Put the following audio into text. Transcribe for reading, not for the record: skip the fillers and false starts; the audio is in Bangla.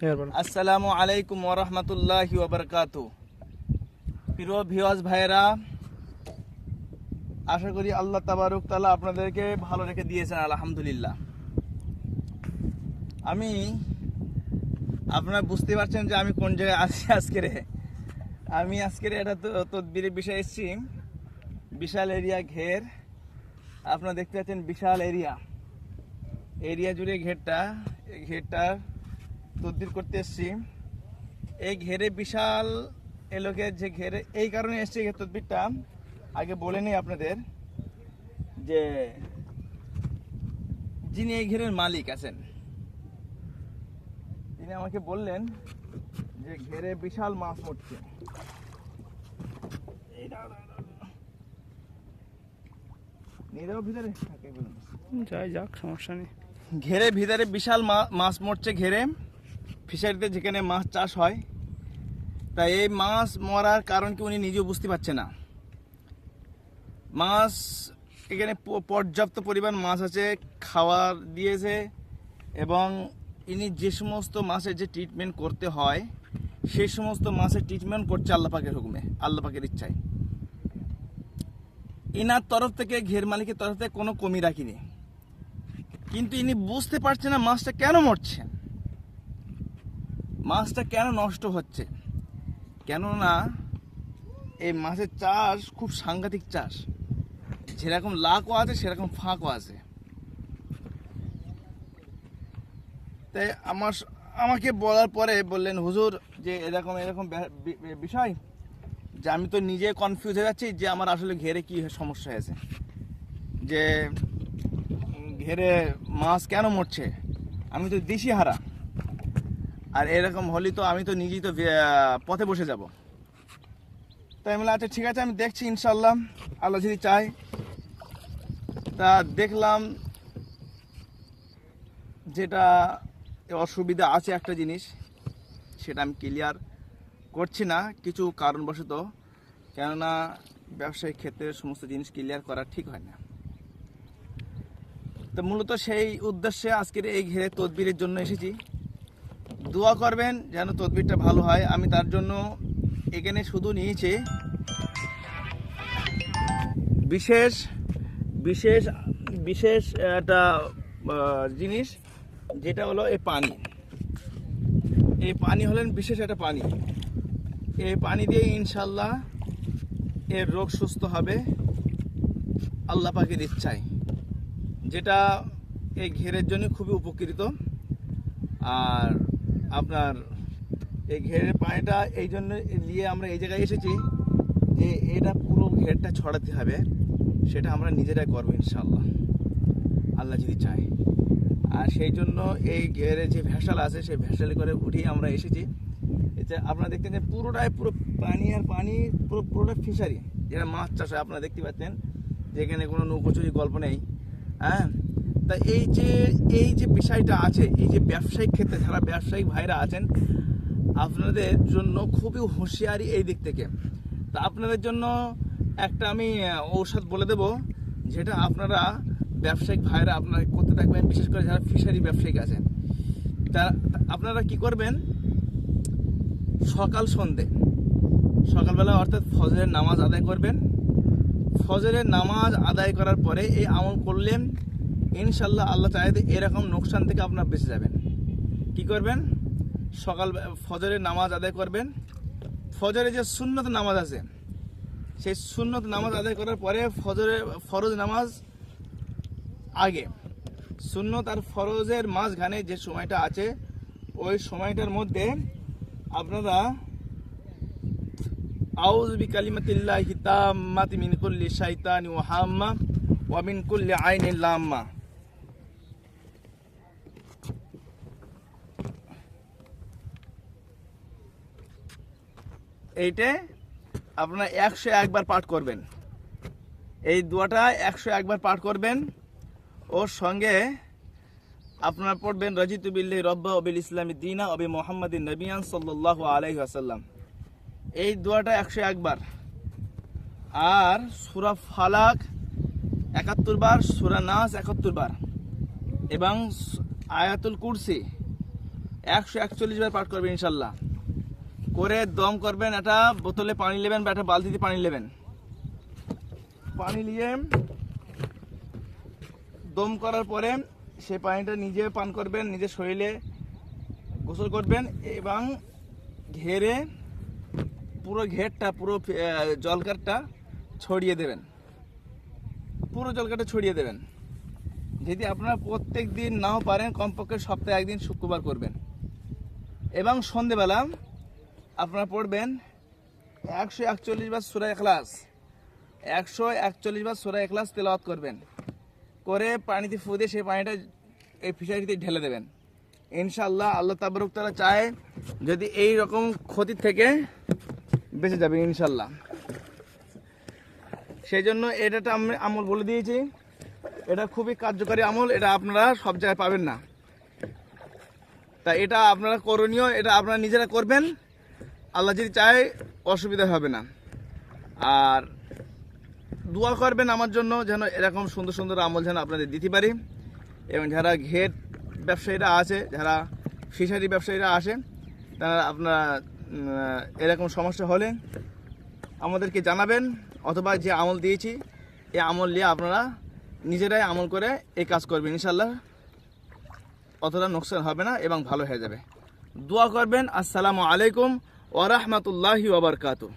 আসসালামু আলাইকুম ওয়া রাহমাতুল্লাহি ওয়া বারাকাতুহু। প্রিয় ভিউয়ার্স ভাইরা, আশা করি আল্লাহ তাবারক তাআলা আপনাদেরকে ভালো রেখে দিয়েছেন, আলহামদুলিল্লাহ। আপনারা বুঝতে পারছেন যে আমি কোন জায়গায় আছি আমি আজকের এটা তদবিরের বিষয়ে এসেছি। বিশাল এরিয়া ঘের, আপনারা দেখতে পাচ্ছেন বিশাল এরিয়া জুড়ে ঘেরটার তদবির করতে এসেছি। এই ঘেরে বিশাল এলোকের যে ঘেরে, এই কারণে এসেছি এই তদবিরটা আগে বলে নিই আপনাদের, যে যিনি এই ঘেরের মালিক আছেন তিনি আমাকে বললেন যে ঘেরে বিশাল মাছ মরছে। ভিতরে যাই যাক, সমস্যা নেই। ঘেরে ভিতরে বিশাল মাছ মরছে। ঘেরে ফিশারিতে যেখানে মাছ চাষ হয়, তাই এই মাছ মরার কারণ কি উনি নিজেও বুঝতে পারছে না। মাছ এখানে পর্যাপ্ত পরিমাণ মাছ আছে, খাওয়ার দিয়েছে, এবং ইনি যে সমস্ত মাছের যে ট্রিটমেন্ট করতে হয় সেই সমস্ত মাছের ট্রিটমেন্ট করছে আল্লাহ পাকের হুকুমে, আল্লাহ পাকের ইচ্ছায়। ইনার তরফ থেকে, ঘের মালিকের তরফ থেকে কোনো কমি রাখিনি, কিন্তু ইনি বুঝতে পারছে না মাছটা কেন মরছে, মাছটা কেন নষ্ট হচ্ছে। কেননা এই মাছের চাষ খুব সাংঘাতিক চাষ, যেরকম লাভও আছে সেরকম ফাঁকও আছে। তাই আমাকে বলার পরে বললেন, হুজুর যে এরকম বিষয়, যে আমি তো নিজে কনফিউজ হয়ে যাচ্ছি যে আমার আসলে ঘেরে কি সমস্যা হয়েছে, যে ঘেরে মাছ কেন মরছে। আমি তো দিশেহারা, আর এরকম হলে তো আমি তো নিজেই তো পথে বসে যাব। তাই আমি বললাম, আচ্ছা ঠিক আছে, আমি দেখছি ইনশাল্লাহ, আল্লাহ যদি চাই। তা দেখলাম যেটা অসুবিধা আছে একটা জিনিস, সেটা আমি ক্লিয়ার করছি না কিছু কারণবশত, কেননা ব্যবসায়িক ক্ষেত্রে সমস্ত জিনিস ক্লিয়ার করা ঠিক হয় না। তো মূলত সেই উদ্দেশ্যে আজকের এই ঘেরে তদবিরের জন্য এসেছি। দোয়া করবেন যেন তদবিরটা ভালো হয়। আমি তার জন্য এখানে শুধু নিয়েছি বিশেষ বিশেষ বিশেষ একটা জিনিস, যেটা হলো এই পানি হলেন বিশেষ একটা পানি। এই পানি দিয়ে ইনশাল্লাহ এর রোগ সুস্থ হবে আল্লাহ পাকের ইচ্ছায়, যেটা এই ঘেরের জন্য খুবই উপকৃত। আর আপনার এই ঘেরের পানিটা এই জন্য নিয়ে আমরা এই জায়গায় এসেছি যে এটা পুরো ঘেরটা ছড়াতে হবে, সেটা আমরা নিজেরাই করবো ইনশাল্লাহ, আল্লাহ যদি চায়। আর সেই জন্য এই ঘেরে যে ভেসাল আছে সেই ভেসালে করে উঠিয়ে আমরা এসেছি। এতে আপনারা দেখতেন যে পুরো পানি আর পানি, পুরোটা ফিশারি, যেটা মাছ চাষ হয়। আপনারা দেখতে পাচ্ছেন যেখানে কোনো নৌকোচুরি গল্প নেই। হ্যাঁ, তা এই যে বিষয়টা আছে, এই যে ব্যবসায়িক ক্ষেত্রে যারা ব্যবসায়িক ভাইরা আছেন, আপনাদের জন্য খুবই হুঁশিয়ারি এই দিক থেকে। তা আপনাদের জন্য একটা আমি ঔষধ বলে দেব, যেটা আপনারা ব্যবসায়িক ভাইরা আপনারা করতে থাকবেন, বিশেষ করে যারা ফিশারি ব্যবসায়িক আছেন। তা আপনারা কি করবেন, সকালবেলা অর্থাৎ ফজরের নামাজ আদায় করবেন। ফজরের নামাজ আদায় করার পরে এই আমল করলেন, ইনশাল্লাহ আল্লাহ চাইতে এরকম নোকসান থেকে আপনার বেঁচে যাবেন। কি করবেন, ফজরের নামাজ আদায় করবেন। ফজরে যে সুন্নত নামাজ আছে, সেই সুন্নত নামাজ আদায় করার পরে ফরজ নামাজ আগে, সুন্নত আর ফরজের মাঝখানে যে সময়টা আছে, ওই সময়টার মধ্যে আপনারা আউযু বিকালিমাতিল্লাহি তাম্মাতি মিন কুল্লি শাইতানি ওয়া হাম্মা ওয়া মিন কুল্লি আইনিন লাম্মা, এইটা আপনারা 101 বার পাঠ করবেন। এই দোয়াটা 101 বার পাঠ করবেন। ওর সঙ্গে আপনারা পড়বেন রাজিতু বিল্লাহি রাব্বা ওয়া বিল ইসলামি দীনা ওয়া বি মুহাম্মাদিন নবিয়ান সাল্লাল্লাহু আলাইহি ওয়াসাল্লাম। এই দোয়াটা 101 বার। আর সূরা ফালাক 71 বার, সূরা নাস 71 বার, এবং আয়াতুল কুরসি 141 বার পাঠ করবেন ইনশাল্লাহ। করে দম করবেন, একটা বোতলে পানি নেবেন বা একটা বালতিতে পানি নেবেন। পানি নিয়ে দম করার পরে সেই পানিটা নিজে পান করবেন, নিজের শরীরে গোসল করবেন এবং ঘেরে পুরো ঘেরটা পুরো জলকারটা ছড়িয়ে দেবেন, পুরো জলকারটা ছড়িয়ে দেবেন। যদি আপনারা প্রত্যেক দিন নাও পারেন, কমপক্ষে সপ্তাহে একদিন শুক্রবার করবেন। এবং সন্ধেবেলা আপনারা পড়বেন 141 বার সূরা ইখলাস, 141 বার সূরা ইখলাস তেলাওয়াত করবেন। করে পানিতে ফু দিয়ে সেই পানিটা এই ফিশারিতে ঢেলে দেবেন। ইনশাআল্লাহ আল্লাহ তাবারক তাআলা চায় যদি এই রকম ক্ষতি থেকে বেঁচে যাবে ইনশাআল্লাহ। সেই জন্য এটা আমি আমল বলে দিয়েছি, এটা খুবই কার্যকরী আমল, এটা আপনারা সব জায়গায় পাবেন না। তা এটা আপনারা করণীয়, এটা আপনারা নিজেরা করবেন, আল্লাহ যদি চায় অসুবিধা হবে না। আর দোয়া করবেন আমার জন্য যেন এরকম সুন্দর সুন্দর আমল যেন আপনাদের দিতে পারি। এবং যারা ঘের ব্যবসায়ীরা আছে, যারা ফিশারি ব্যবসায়ীরা আসে, তারা আপনারা এরকম সমস্যা হলে আমাদেরকে জানাবেন, অথবা যে আমল দিয়েছি এই আমল নিয়ে আপনারা নিজেরাই আমল করে এই কাজ করবেন। ইনশাল্লাহ অতটা নোকসান হবে না এবং ভালো হয়ে যাবে। দোয়া করবেন। আসসালামু আলাইকুম ওয়া রাহমাতুল্লাহি ওয়া বারাকাতুহু।